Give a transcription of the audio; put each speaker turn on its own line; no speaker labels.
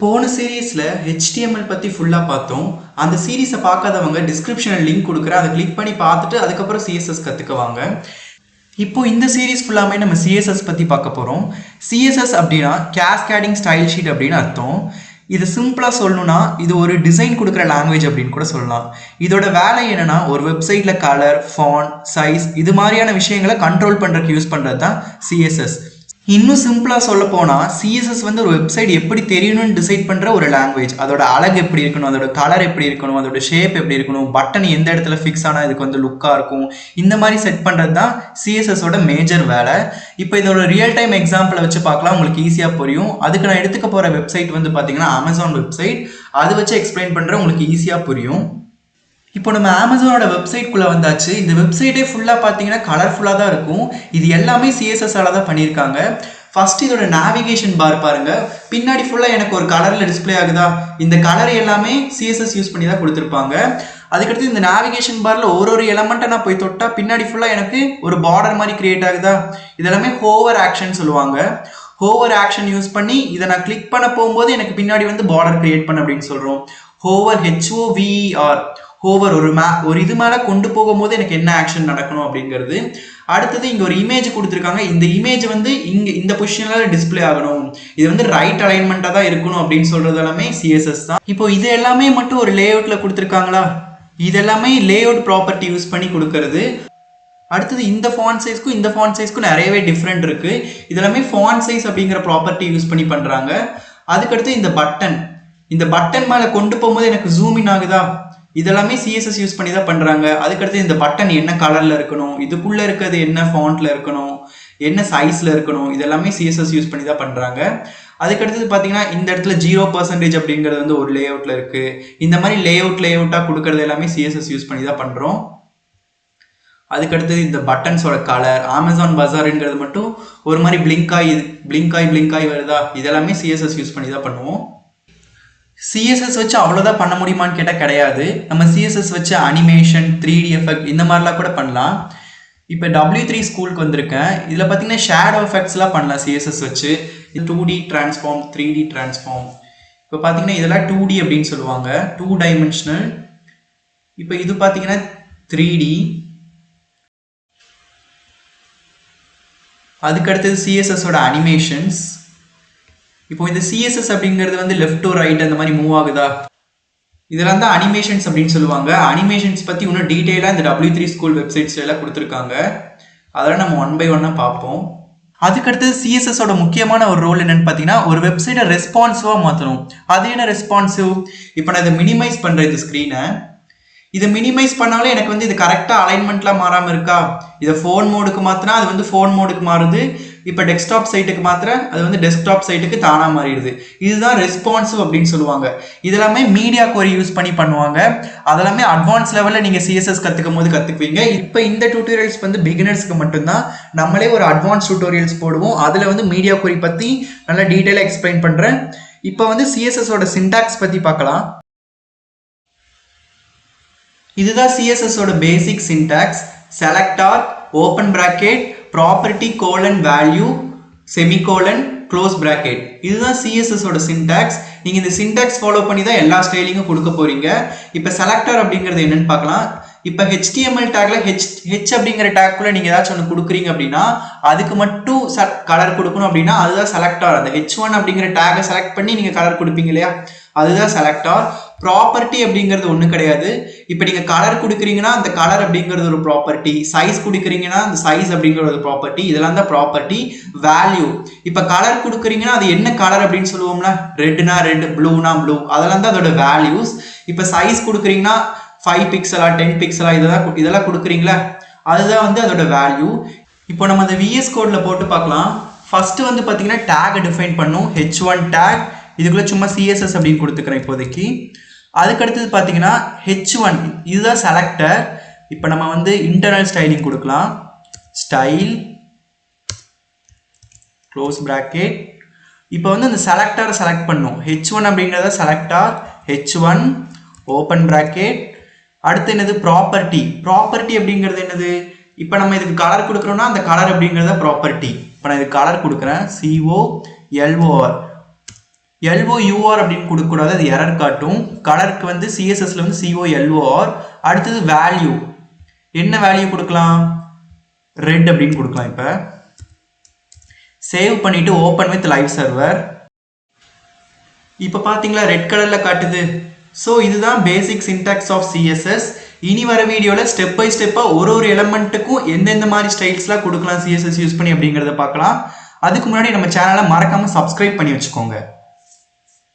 போன சீரீஸில் HTML பற்றி ஃபுல்லாக பார்த்தோம். அந்த சீரீஸை பார்க்காதவங்க டிஸ்கிரிப்ஷனில் லிங்க் கொடுக்குறேன், அதை கிளிக் பண்ணி பார்த்துட்டு அதுக்கப்புறம் CSS கற்றுக்குவாங்க. இப்போ இந்த சீரீஸ் ஃபுல்லாமே நம்ம CSS பற்றி பார்க்க போகிறோம். CSS அப்படின்னா கேஸ்கேடிங் ஸ்டைல் ஷீட் அப்படின்னு அர்த்தம். இது சிம்பிளாக சொல்லணும்னா இது ஒரு டிசைன் கொடுக்குற லாங்குவேஜ் அப்படின்னு கூட சொல்லலாம். இதோட வேலை என்னன்னா ஒரு வெப்சைட்டில் கலர், ஃபாண்ட், சைஸ் இது மாதிரியான விஷயங்களை கண்ட்ரோல் பண்ணுறதுக்கு யூஸ் பண்ணுறது தான் CSS. இன்னும் சிம்பிளாக சொல்ல போனால் CSS வந்து ஒரு வெப்சைட் எப்படி தெரியணும்னு டிசைட் பண்ணுற ஒரு லாங்குவேஜ். அதோட அழகு எப்படி இருக்கணும், அதோட கலர் எப்படி இருக்கணும், அதோட ஷேப் எப்படி இருக்கணும், பட்டன் எந்த இடத்துல ஃபிக்ஸ் ஆனால் இதுக்கு வந்து லுக்காக இருக்கும், இந்த மாதிரி செட் பண்ணுறது தான் CSSோட மேஜர் வேலை. இப்போ இதோட ரியல் டைம் எக்ஸாம்பிளை வச்சு பார்க்கலாம், உங்களுக்கு ஈஸியாக புரியும். அதுக்கு நான் எடுத்துக்க போகிற வெப்சைட் வந்து பார்த்தீங்கன்னா Amazon வெப்சைட். அதை வச்சு எக்ஸ்பிளைன் பண்ணுறேன், உங்களுக்கு ஈஸியாக புரியும். இப்போ நம்ம Amazonோட வெப்சைட்குள்ளே வந்தாச்சு. இந்த வெப்சைட்டே ஃபுல்லாக பார்த்தீங்கன்னா கலர்ஃபுல்லாக தான் இருக்கும். இது எல்லாமே CSSஆல தான் பண்ணியிருக்காங்க. ஃபர்ஸ்ட் இதோட நேவிகேஷன் பார் பாருங்க, பின்னாடி ஃபுல்லாக எனக்கு ஒரு கலரில் டிஸ்பிளே ஆகுதா, இந்த கலர் எல்லாமே CSS யூஸ் பண்ணி தான் கொடுத்துருப்பாங்க. அதுக்கடுத்து இந்த நேவிகேஷன் பாரில் ஒரு எலமெண்ட்டை நான் போய் தொட்டால் பின்னாடி ஃபுல்லாக எனக்கு ஒரு பார்டர் மாதிரி கிரியேட் ஆகுதா, இதெல்லாமே ஹோவர் ஆக்ஷன் சொல்லுவாங்க. ஹோவர் ஆக்ஷன் யூஸ் பண்ணி இதை நான் கிளிக் பண்ண போகும்போது எனக்கு பின்னாடி வந்து பார்டர் கிரியேட் பண்ண அப்படின்னு சொல்கிறோம். ஹோவர் HOVER, ஹோவர் ஒரு இது மேலே கொண்டு போகும்போது எனக்கு என்ன ஆக்ஷன் நடக்கணும் அப்படிங்கிறது. அடுத்தது இங்கே ஒரு இமேஜ் கொடுத்துருக்காங்க, இந்த இமேஜ் வந்து இங்கே இந்த பொசிஷனில் டிஸ்பிளே ஆகணும், இது வந்து ரைட் அலைன்மெண்ட்டாக தான் இருக்கணும் அப்படின்னு சொல்கிறது எல்லாமே CSS தான். இப்போ இது எல்லாமே மட்டும் ஒரு லேஅவுட்டில் கொடுத்துருக்காங்களா, இது எல்லாமே லேஅவுட் ப்ராப்பர்ட்டி யூஸ் பண்ணி கொடுக்கறது. அடுத்தது இந்த ஃபாண்ட் சைஸ்க்கும் இந்த ஃபாண்ட் சைஸ்க்கும் நிறையவே டிஃப்ரெண்ட் இருக்குது. இதெல்லாமே ஃபாண்ட் சைஸ் அப்படிங்கிற ப்ராப்பர்ட்டி யூஸ் பண்ணி பண்ணுறாங்க. அதுக்கடுத்து இந்த பட்டன் மேலே கொண்டு போகும்போது எனக்கு ஜூம் இன் ஆகுதா, இதெல்லாமே CSS யூஸ் பண்ணி தான் பண்ணுறாங்க. அதுக்கடுத்து இந்த பட்டன் என்ன கலரில் இருக்கணும், இதுக்குள்ளே இருக்கிறது என்ன ஃபாண்ட்டில் இருக்கணும், என்ன சைஸில் இருக்கணும், இதெல்லாமே CSS யூஸ் பண்ணி தான் பண்ணுறாங்க. அதுக்கடுத்தது பார்த்தீங்கன்னா இந்த இடத்துல 0% அப்படிங்கிறது வந்து ஒரு லேஅவுட்டில் இருக்குது. இந்த மாதிரி லேஅவுட்டாக கொடுக்கறது எல்லாமே CSS யூஸ் பண்ணி தான் பண்ணுறோம். அதுக்கடுத்தது இந்த பட்டன்ஸோட கலர், Amazon பஜாருங்கிறது மட்டும் ஒரு மாதிரி பிளிங்க் ஆகி வருதா, இதெல்லாமே CSS யூஸ் பண்ணி தான் பண்ணுவோம். CSS வச்சு அவ்வளோதான் பண்ண முடியுமான்னு கேட்டால் கிடையாது. நம்ம CSS வச்சு அனிமேஷன், 3D எஃபெக்ட் இந்த மாதிரிலாம் கூட பண்ணலாம். இப்போ W3 ஸ்கூலுக்கு வந்திருக்கேன். இதில் பார்த்தீங்கன்னா ஷேடோ எஃபெக்ட்ஸ்லாம் பண்ணலாம் CSS வச்சு. 2D transform, 3D transform. இப்போ பார்த்தீங்கன்னா இதெல்லாம் 2D அப்படின்னு சொல்லுவாங்க, 2 டைமென்ஷனல். இப்போ இது பார்த்தீங்கன்னா 3D. அதுக்கடுத்தது CSSோட அனிமேஷன்ஸ். இப்போ இந்த CSS அப்படிங்கிறது வந்து லெஃப்ட் டு ரைட் அந்த மாதிரி மூவ் ஆகுதா, இதெல்லாம் தான் அனிமேஷன்ஸ் அப்படின்னு சொல்லுவாங்க. அனிமேஷன்ஸ் பற்றி இன்னும் டீட்டெயிலாக இந்த W3 ஸ்கூல் வெப்சைட்ஸ்ல எல்லாம் கொடுத்துருக்காங்க. அதெல்லாம் நம்ம 1 by 1 பார்ப்போம். அதுக்கடுத்து CSSோட முக்கியமான ஒரு ரோல் என்னன்னு பார்த்தீங்கன்னா ஒரு வெப்சைட்டை ரெஸ்பான்சிவாக மாற்றணும். அது என்ன ரெஸ்பான்சிவ், இப்போ நான் இதை மினிமைஸ் பண்ணுறேன், இந்த ஸ்க்ரீனை இதை மினிமைஸ் பண்ணாலே எனக்கு வந்து இது கரெக்டாக அலைன்மெண்ட்லாம் மாறாமல் இருக்கா, இதை ஃபோன் மோடுக்கு மாற்றினா அது வந்து ஃபோன் மோடுக்கு மாறுது, இப்போ டெஸ்க்டாப் சைட்டுக்கு மாத்திர அது வந்து டெஸ்க்டாப் சைட்டுக்கு தானாக மாறிடுது. இதுதான் ரெஸ்பான்சிவ் அப்படின்னு சொல்லுவாங்க. இதெல்லாமே மீடியா கோரி யூஸ் பண்ணி பண்ணுவாங்க. அதெல்லாமே அட்வான்ஸ் லெவலில் நீங்கள் CSS கற்றுக்கும் போது கற்றுக்குவீங்க. இப்போ இந்த டியூட்டோரியல்ஸ் வந்து பிகினர்ஸ்க்கு மட்டும்தான். நம்மளே ஒரு அட்வான்ஸ் டியூட்டோரியல்ஸ் போடுவோம், அதில் வந்து மீடியா கோரி பற்றி நல்லா டீட்டெயிலாக எக்ஸ்பிளைன் பண்ணுறேன். இப்போ வந்து CSSோட சின்டாக்ஸ் பற்றி பார்க்கலாம். இதுதான் CSSோட basic syntax. Selector, open bracket, property colon value, semicolon, close bracket. இதுதான் CSSோட சின்டாக்ஸ். நீங்கள் இந்த சின்டாக்ஸ் ஃபாலோ பண்ணி தான் எல்லா ஸ்டைலிங்கும் கொடுக்க போறீங்க. இப்போ செலக்டார் அப்படிங்கிறது என்னன்னு பார்க்கலாம். இப்போ HTML டேக்ல H அப்படிங்கிற டேக்குள்ள நீங்கள் ஏதாச்சும் ஒன்று கொடுக்குறீங்க அப்படின்னா அதுக்கு மட்டும் கலர் கொடுக்கணும் அப்படின்னா அதுதான் செலக்டார். அந்த H1 அப்படிங்கிற டேக்கை செலக்ட் பண்ணி நீங்கள் கலர் கொடுப்பீங்க இல்லையா, அதுதான் செலக்டார். ப்ராப்பர்ட்டி அப்படிங்கிறது ஒன்றும் கிடையாது. இப்போ நீங்கள் கலர் கொடுக்குறீங்கன்னா அந்த கலர் அப்படிங்கிறது ஒரு ப்ராப்பர்ட்டி, சைஸ் கொடுக்குறீங்கன்னா அந்த சைஸ் அப்படிங்கிறது ஒரு ப்ராப்பர்ட்டி, இதெல்லாம் தான் ப்ராப்பர்ட்டி. வேல்யூ, இப்போ கலர் கொடுக்குறீங்கன்னா அது என்ன கலர் அப்படின்னு சொல்லுவோம்னா, ரெட்னா ரெட், ப்ளூனா ப்ளூ, அதெல்லாம் தான் அதோட வேல்யூஸ். இப்போ சைஸ் கொடுக்குறீங்கன்னா 5 பிக்சலா 10 பிக்சலா இதெல்லாம் கொடுக்குறீங்களா, அதுதான் வந்து அதோட வேல்யூ. இப்போ நம்ம அந்த VS கோடில் போட்டு பார்க்கலாம். ஃபர்ஸ்ட் வந்து பார்த்தீங்கன்னா டேகை டிஃபைன் பண்ணும், H1 டேக். இதுக்குள்ள சும்மா CSS அப்படின்னு கொடுத்துக்கிறேன் இப்போதைக்கு. அதுக்கடுத்தது பார்த்தீங்கன்னா H1 இதுதான் செலக்டர். இப்போ நம்ம வந்து இன்டர்னல் ஸ்டைலிங் கொடுக்கலாம். Style, close bracket. இப்போ வந்து அந்த செலக்டரை செலக்ட் பண்ணும். H1 அப்படிங்கிறத செலக்டார், H1 ஓப்பன் பிராக்கெட். அடுத்து என்னது, ப்ராப்பர்ட்டி. ப்ராப்பர்ட்டி அப்படிங்கிறது என்னது, இப்போ நம்ம இதுக்கு கலர் கொடுக்குறோம்னா அந்த கலர் அப்படிங்கிறத ப்ராப்பர்ட்டி. இப்போ நான் இதுக்கு கலர் கொடுக்குறேன், COLOR. LOUR அப்படின்னு கொடுக்கக்கூடாது, அது எரர் காட்டும். கலருக்கு வந்து சிஎஸ்எஸ்ல வந்து COLOR. அடுத்தது வேல்யூ, என்ன வேல்யூ கொடுக்கலாம், ரெட் அப்படின்னு கொடுக்கலாம். இப்போ சேவ் பண்ணிட்டு ஓப்பன் வித் லைவ் சர்வர். இப்போ பார்த்தீங்களா ரெட் கலரில் காட்டுது. ஸோ இதுதான் பேசிக் சின்டாக்ஸ் ஆஃப் CSS. இனி வர வீடியோவில் ஸ்டெப் பை ஸ்டெப்பாக ஒரு எலமெண்ட்டுக்கும் எந்தெந்த மாதிரி ஸ்டைல்ஸ்லாம் கொடுக்கலாம் CSS யூஸ் பண்ணி அப்படிங்கிறத பார்க்கலாம். அதுக்கு முன்னாடி நம்ம சேனலை மறக்காமல் சப்ஸ்கிரைப் பண்ணி வச்சுக்கோங்க.